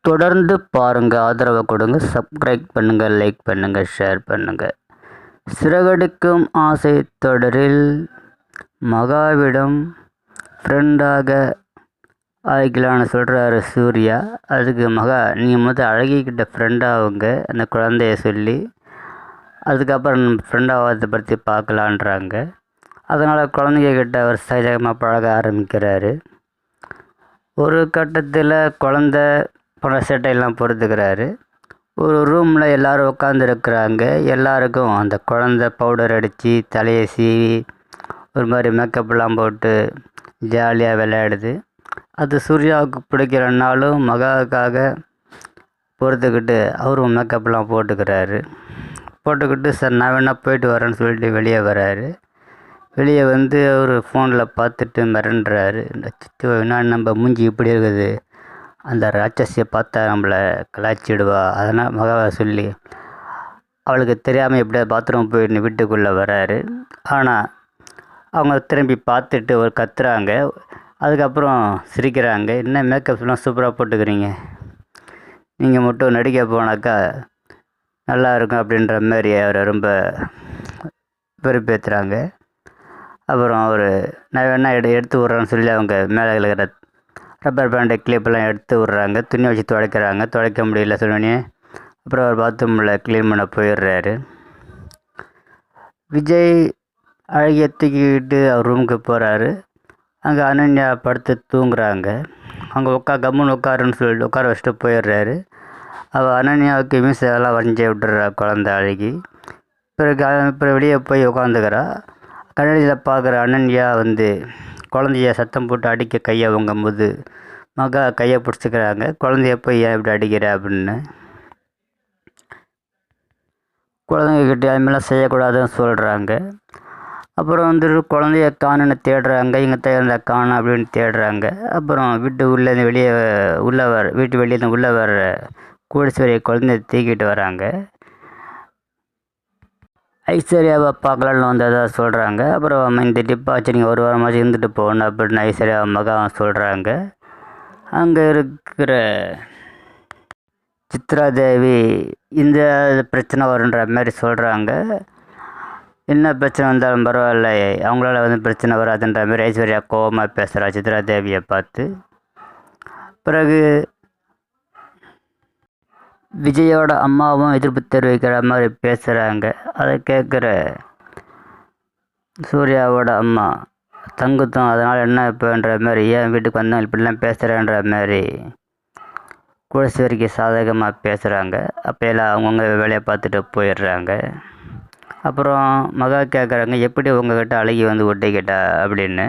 தொடர்ந்து பாருங்க, ஆதரவு கொடுங்க, சப்ஸ்கிரைப் பண்ணுங்க, லைக் பண்ணுங்க, ஷேர் பண்ணுங்க. சிறகடிக்கும் ஆசை தொடரில் மகாவிடம் ஃப்ரெண்டாக ஆகிக்கலான்னு சொல்கிறாரு சூர்யா. அதுக்கு மகா, நீங்கள் முதல் அழகிக்கிட்ட ஃப்ரெண்டாகுங்க அந்த குழந்தைய சொல்லி, அதுக்கப்புறம் ஃப்ரெண்டாகிறத பற்றி பார்க்கலான்றாங்க. அதனால் குழந்தைகிட்ட அவர் சகஜமாக பழக ஆரம்பிக்கிறாரு. ஒரு கட்டத்தில் குழந்த போன சேட்டையெல்லாம் பொறுத்துக்கிறாரு. ஒரு ரூமில் எல்லோரும் உட்காந்துருக்குறாங்க. எல்லாருக்கும் அந்த குழந்த பவுடர் அடித்து தலையை சீவி ஒரு மாதிரி மேக்கப்லாம் போட்டு ஜாலியாக விளையாடுது. அது சூர்யாவுக்கு பிடிக்கிறனாலும் மகாவுக்காக பொறுத்துக்கிட்டு அவரும் மேக்கப்லாம் போட்டுக்கிட்டு சார் நான் வேணா போயிட்டு வரேன்னு சொல்லிட்டு வெளியே வராரு. வெளியே வந்து அவர் ஃபோனில் பார்த்துட்டு மிரண்டுறாரு. நான் நம்ம மூஞ்சி இப்படி இருக்குது, அந்த ராட்சசியை பார்த்தா நம்மளை கலாய்ச்சிடுவா. அதனால் மகாவை சொல்லி அவளுக்கு தெரியாமல் எப்படியா பாத்ரூம் போயிட்டு வீட்டுக்குள்ளே வராரு. ஆனால் அவங்க திரும்பி பார்த்துட்டு ஒரு கத்துறாங்க. அதுக்கப்புறம் சிரிக்கிறாங்க. என்ன மேக்கப்லாம் சூப்பராக போட்டுக்கிறீங்க, நீங்கள் மட்டும் நடிக்க போனாக்கா நல்லா இருக்கும் அப்படின்ற மாதிரி அவரை ரொம்ப வெறுப்பேற்றுறாங்க. அப்புறம் அவர் நான் வேணா எடுத்து விட்றேன்னு சொல்லி அவங்க மேலே இருக்கிற ரப்பர் பேண்டை கிளிப்பெல்லாம் எடுத்து விட்றாங்க. துணி வச்சு துடைக்கிறாங்க. துடைக்க முடியல சொன்னோடனே அப்புறம் அவர் பாத்ரூமில் க்ளீன் பண்ண போயிடுறாரு. விஜய் அழகிய தூக்கிக்கிட்டு அவர் ரூமுக்கு போகிறாரு. அங்கே அனன்யா படுத்து தூங்குறாங்க. அவங்க கம்முன்னு உட்காருன்னு சொல்லிட்டு உட்கார வச்சுட்டு போயிடுறாரு. அவள் அனன்யாவுக்கு மீசையெல்லாம் வரைஞ்சி விட்டுறா குழந்தை அழகி. பிறகு வெளியே போய் உட்காந்துக்கிறா. கண்ணாடியில் பார்க்குற அனன்யா வந்து குழந்தைய சத்தம் போட்டு அடிக்க கையை வாங்கும்போது மகா கையை பிடிச்சிக்கிறாங்க. குழந்தைய போய் ஏன் இப்படி அடிக்கிற அப்படின்னு. குழந்தைகிட்ட அதுமாதிரிலாம் செய்யக்கூடாதுன்னு சொல்கிறாங்க. அப்புறம் வந்து குழந்தைய காணுன்னு தேடுறாங்க. இங்கே தேர்ந்த காணும் அப்படின்னு தேடுறாங்க. அப்புறம் வீட்டு உள்ளேருந்து வெளியே வீட்டு வெளியே உள்ளே வர கோடீஸ்வரியை குழந்தைய தூக்கிட்டு வராங்க. ஐஸ்வர்யாவை பார்க்கலான்னு வந்ததாக சொல்கிறாங்க. அப்புறம் இந்த டிப்பாச்சு நீங்கள் ஒரு வாரமாச்சு இருந்துட்டு போகணும் அப்படின்னு ஐஸ்வர்யா மகா சொல்கிறாங்க. அங்கே இருக்கிற சித்ரா தேவி இந்த பிரச்சனை வருன்ற மாதிரி சொல்கிறாங்க. என்ன பிரச்சனை வந்தாலும் பரவாயில்ல, அவங்களால வந்து பிரச்சனை வராதுன்ற மாதிரி ஐஸ்வர்யா கோபமாக பேசுகிறா சித்ரா தேவியை பார்த்து. பிறகு விஜயோட அம்மாவும் எதிர்ப்பு தெரிவிக்கிற மாதிரி பேசுகிறாங்க. அதை கேட்குற சூர்யாவோட அம்மா தங்குத்தம் அதனால் என்ன இப்போன்ற மாதிரி, ஏன் வீட்டுக்கு வந்தால் இப்படிலாம் பேசுகிறேன்ற மாதிரி கோடீஸ்வரிக்கு சாதகமாக பேசுகிறாங்க. அப்போ எல்லாம் அவங்கவுங்க வேலையை பார்த்துட்டு போயிடுறாங்க. அப்புறம் மகா கேட்குறாங்க, எப்படி உங்ககிட்ட அழகி வந்து ஒட்டிக்கிட்டா அப்படின்னு.